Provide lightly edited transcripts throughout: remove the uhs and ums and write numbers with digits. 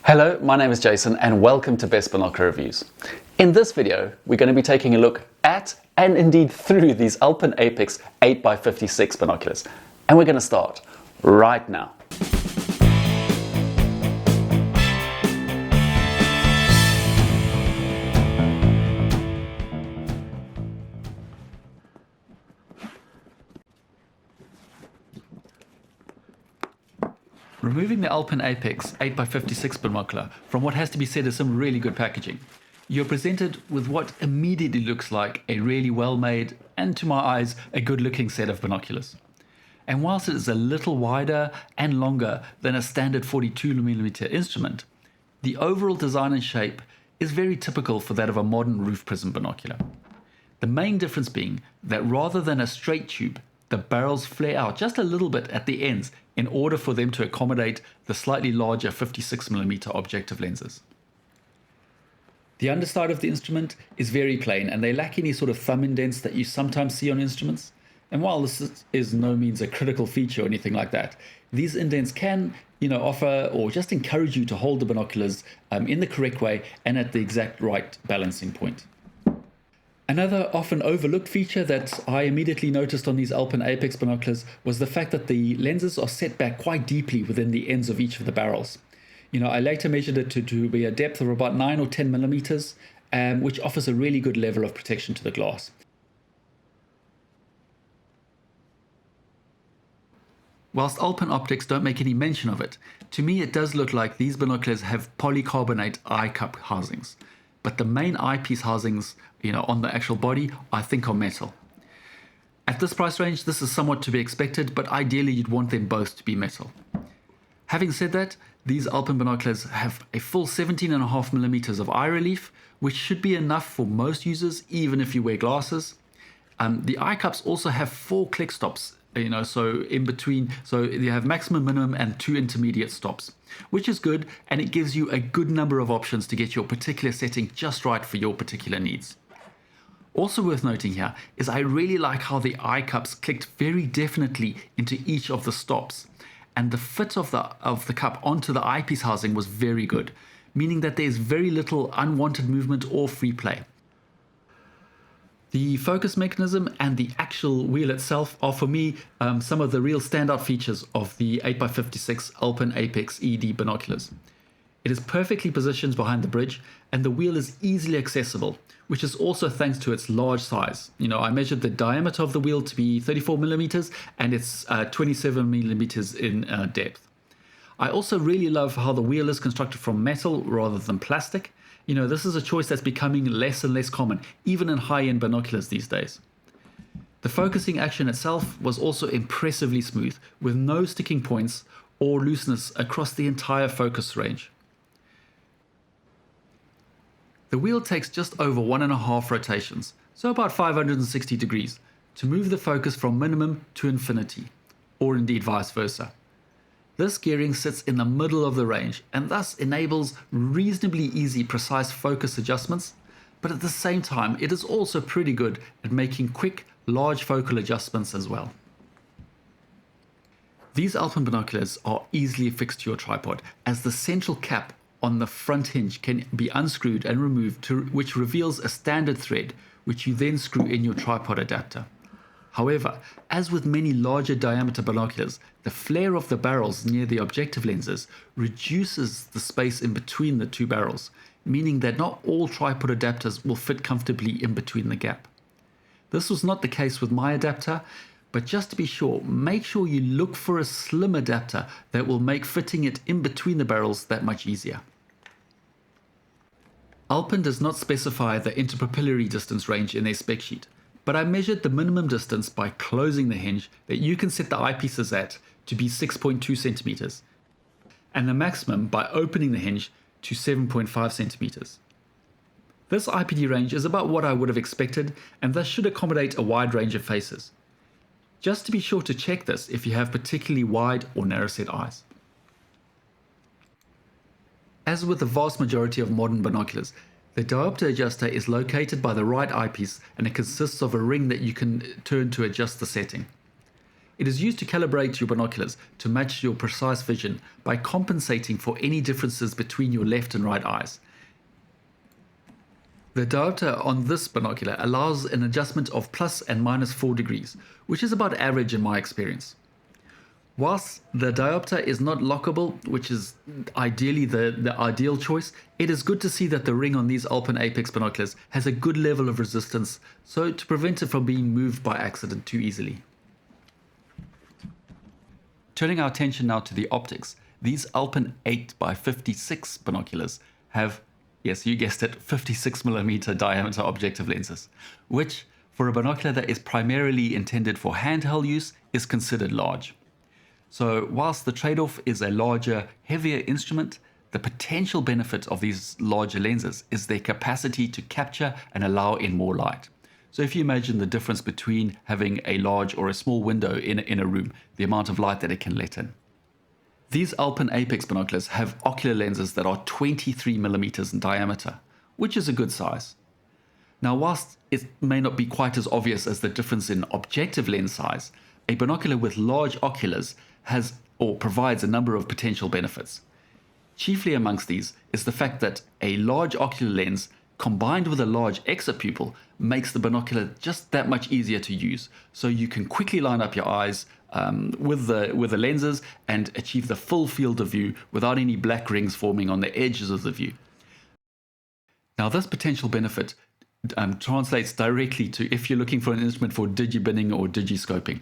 Hello, my name is Jason and welcome to Best Binocular Reviews. In this video, we're going to be taking a look at and indeed through these Alpen Apex 8x56 binoculars. And we're going to start right now. Removing the Alpen Apex 8x56 binocular from what has to be said is some really good packaging, you're presented with what immediately looks like a really well made and, to my eyes, a good looking set of binoculars. And whilst it is a little wider and longer than a standard 42mm instrument, the overall design and shape is very typical for that of a modern roof prism binocular. The main difference being that rather than a straight tube, the barrels flare out just a little bit at the ends in order for them to accommodate the slightly larger 56mm objective lenses. The underside of the instrument is very plain and they lack any sort of thumb indents that you sometimes see on instruments. And while this is no means a critical feature or anything like that, these indents can, offer or just encourage you to hold the binoculars in the correct way and at the exact right balancing point. Another often overlooked feature that I immediately noticed on these Alpen Apex binoculars was the fact that the lenses are set back quite deeply within the ends of each of the barrels. I later measured it to be a depth of about 9 or 10 millimeters, which offers a really good level of protection to the glass. Whilst Alpen Optics don't make any mention of it, to me it does look like these binoculars have polycarbonate eye cup housings. But the main eyepiece housings, on the actual body, I think are metal. At this price range, this is somewhat to be expected, but ideally you'd want them both to be metal. Having said that, these Alpen binoculars have a full 17.5mm of eye relief, which should be enough for most users, even if you wear glasses. The eye cups also have 4 click stops, so in between, so you have maximum, minimum, and 2 intermediate stops, which is good, and it gives you a good number of options to get your particular setting just right for your particular needs. Also worth noting here is I really like how the eye cups clicked very definitely into each of the stops, and the fit of the cup onto the eyepiece housing was very good, meaning that there's very little unwanted movement or free play. The focus mechanism and the actual wheel itself are for me some of the real standout features of the 8x56 Alpen Apex ED binoculars. It is perfectly positioned behind the bridge and the wheel is easily accessible, which is also thanks to its large size. I measured the diameter of the wheel to be 34mm and it's 27mm in depth. I also really love how the wheel is constructed from metal rather than plastic. This is a choice that's becoming less and less common, even in high-end binoculars these days. The focusing action itself was also impressively smooth, with no sticking points or looseness across the entire focus range. The wheel takes just over 1.5 rotations, so about 560 degrees, to move the focus from minimum to infinity, or indeed vice versa. This gearing sits in the middle of the range and thus enables reasonably easy precise focus adjustments, but at the same time it is also pretty good at making quick, large focal adjustments as well. These Alpen binoculars are easily affixed to your tripod, as the central cap on the front hinge can be unscrewed and removed, which reveals a standard thread which you then screw in your tripod adapter. However, as with many larger diameter binoculars, the flare of the barrels near the objective lenses reduces the space in between the two barrels, meaning that not all tripod adapters will fit comfortably in between the gap. This was not the case with my adapter, but just to be sure, make sure you look for a slim adapter that will make fitting it in between the barrels that much easier. Alpen does not specify the interpupillary distance range in their spec sheet, but I measured the minimum distance by closing the hinge that you can set the eyepieces at to be 6.2 centimeters, and the maximum by opening the hinge to 7.5 centimeters. This IPD range is about what I would have expected and thus should accommodate a wide range of faces. Just to be sure to check this if you have particularly wide or narrow set eyes. As with the vast majority of modern binoculars, the diopter adjuster is located by the right eyepiece and it consists of a ring that you can turn to adjust the setting. It is used to calibrate your binoculars to match your precise vision by compensating for any differences between your left and right eyes. The diopter on this binocular allows an adjustment of plus and minus 4 degrees, which is about average in my experience. Whilst the diopter is not lockable, which is ideally the ideal choice, it is good to see that the ring on these Alpen Apex binoculars has a good level of resistance, so to prevent it from being moved by accident too easily. Turning our attention now to the optics, these Alpen 8x56 binoculars have, yes, you guessed it, 56mm diameter objective lenses, which for a binocular that is primarily intended for handheld use is considered large. So whilst the trade-off is a larger, heavier instrument, the potential benefit of these larger lenses is their capacity to capture and allow in more light. So if you imagine the difference between having a large or a small window in a room, the amount of light that it can let in. These Alpen Apex binoculars have ocular lenses that are 23mm in diameter, which is a good size. Now, whilst it may not be quite as obvious as the difference in objective lens size, a binocular with large oculars has or provides a number of potential benefits. Chiefly amongst these is the fact that a large ocular lens combined with a large exopupil makes the binocular just that much easier to use. So you can quickly line up your eyes with the lenses and achieve the full field of view without any black rings forming on the edges of the view. Now, this potential benefit translates directly to if you're looking for an instrument for digibinning or digiscoping.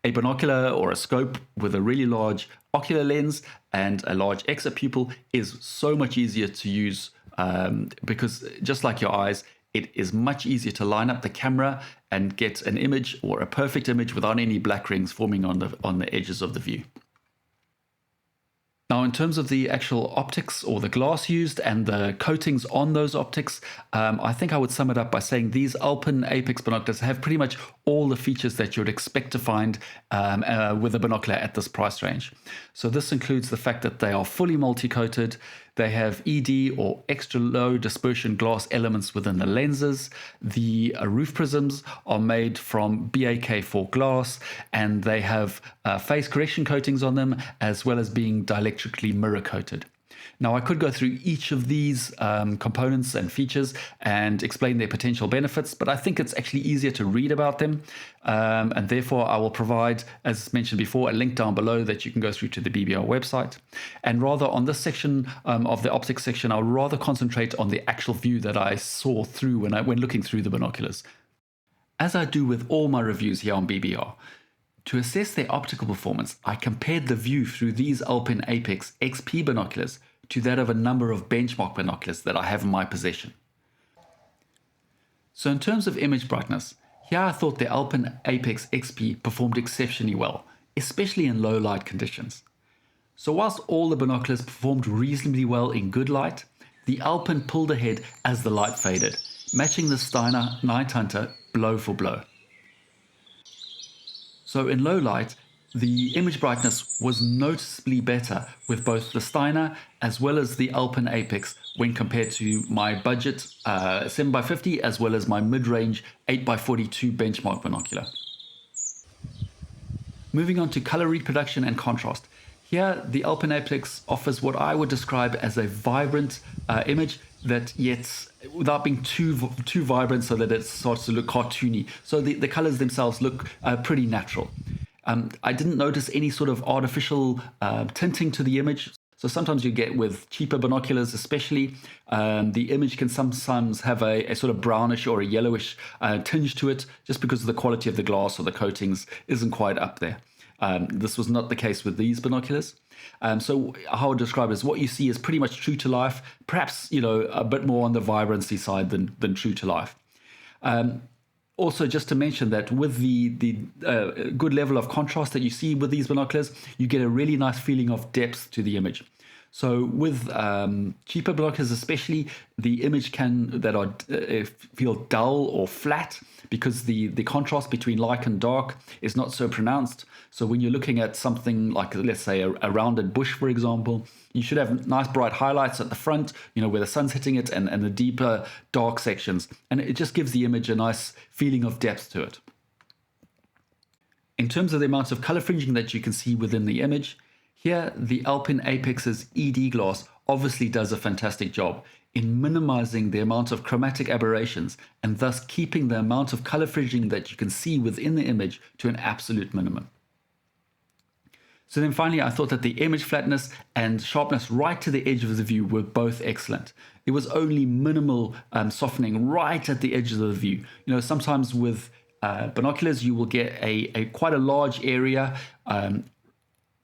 A binocular or a scope with a really large ocular lens and a large exopupil is so much easier to use because just like your eyes, it is much easier to line up the camera and get an image or a perfect image without any black rings forming on the edges of the view. Now, in terms of the actual optics or the glass used and the coatings on those optics, I think I would sum it up by saying these Alpen Apex binoculars have pretty much all the features that you would expect to find with a binocular at this price range. So this includes the fact that they are fully multi-coated, they have ED or extra low dispersion glass elements within the lenses, the roof prisms are made from BAK4 glass, and they have phase correction coatings on them as well as being dielectrically mirror coated. Now, I could go through each of these components and features and explain their potential benefits, but I think it's actually easier to read about them. And therefore, I will provide, as mentioned before, a link down below that you can go through to the BBR website. And rather on this section of the optics section, I'll rather concentrate on the actual view that I saw through when looking through the binoculars. As I do with all my reviews here on BBR, to assess their optical performance, I compared the view through these Alpen Apex XP binoculars to that of a number of benchmark binoculars that I have in my possession. So in terms of image brightness, here I thought the Alpen Apex XP performed exceptionally well, especially in low light conditions. So whilst all the binoculars performed reasonably well in good light, the Alpen pulled ahead as the light faded, matching the Steiner Night Hunter blow for blow. So in low light, the image brightness was noticeably better with both the Steiner as well as the Alpen Apex when compared to my budget 7x50 as well as my mid-range 8x42 benchmark binocular. Moving on to color reproduction and contrast. Here, the Alpen Apex offers what I would describe as a vibrant image that yet without being too vibrant so that it starts to look cartoony. So the colors themselves look pretty natural. I didn't notice any sort of artificial tinting to the image. So sometimes you get with cheaper binoculars especially, the image can sometimes have a sort of brownish or a yellowish tinge to it just because of the quality of the glass or the coatings isn't quite up there. This was not the case with these binoculars. So how I would describe it is what you see is pretty much true to life, perhaps a bit more on the vibrancy side than true to life. Also, just to mention that with the good level of contrast that you see with these binoculars, you get a really nice feeling of depth to the image. So with cheaper binoculars especially, the image can feel dull or flat because the contrast between light and dark is not so pronounced. So when you're looking at something like, let's say, a rounded bush, for example, you should have nice bright highlights at the front, where the sun's hitting it, and the deeper dark sections. And it just gives the image a nice feeling of depth to it. In terms of the amount of color fringing that you can see within the image, here the Alpen Apex's ED glass obviously does a fantastic job in minimizing the amount of chromatic aberrations and thus keeping the amount of color fringing that you can see within the image to an absolute minimum. So then finally, I thought that the image flatness and sharpness right to the edge of the view were both excellent. It was only minimal softening right at the edges of the view. You know, sometimes with binoculars, you will get quite a large area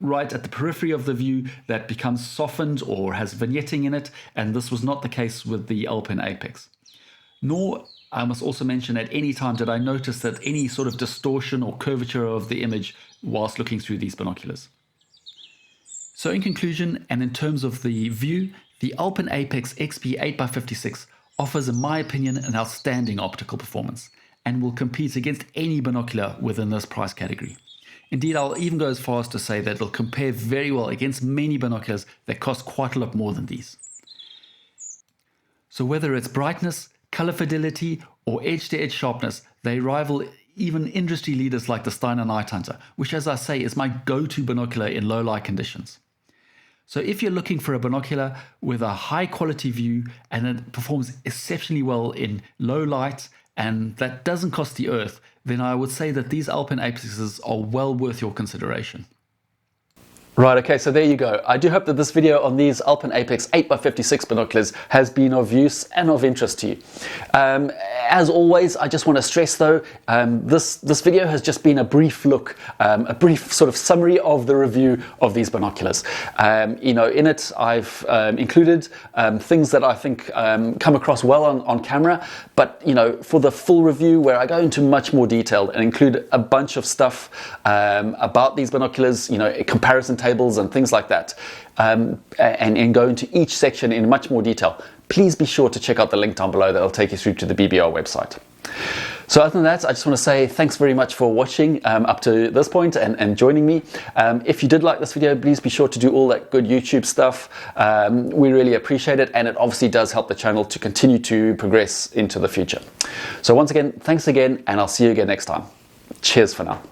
right at the periphery of the view that becomes softened or has vignetting in it, and this was not the case with the Alpen Apex. Nor, I must also mention, at any time did I notice that any sort of distortion or curvature of the image whilst looking through these binoculars. So in conclusion, and in terms of the view, the Alpen Apex XP 8x56 offers, in my opinion, an outstanding optical performance and will compete against any binocular within this price category. Indeed, I'll even go as far as to say that it'll compare very well against many binoculars that cost quite a lot more than these. So whether it's brightness, color fidelity, or edge-to-edge sharpness, they rival even industry leaders like the Steiner Night Hunter, which, as I say, is my go-to binocular in low light conditions. So if you're looking for a binocular with a high quality view and it performs exceptionally well in low light and that doesn't cost the earth, then I would say that these Alpen Apexes are well worth your consideration. Right, okay, so there you go. I do hope that this video on these Alpen Apex 8x56 binoculars has been of use and of interest to you. As always, I just want to stress though, this video has just been a brief look, a brief sort of summary of the review of these binoculars. You know, in it I've included things that I think come across well on camera, but you know, for the full review where I go into much more detail and include a bunch of stuff about these binoculars, you know, comparison tables and things like that, and go into each section in much more detail, please be sure to check out the link down below that will take you through to the BBR website. So other than that, I just want to say thanks very much for watching up to this point and joining me. If you did like this video, please be sure to do all that good YouTube stuff. We really appreciate it, and it obviously does help the channel to continue to progress into the future. So once again, thanks again, and I'll see you again next time. Cheers for now.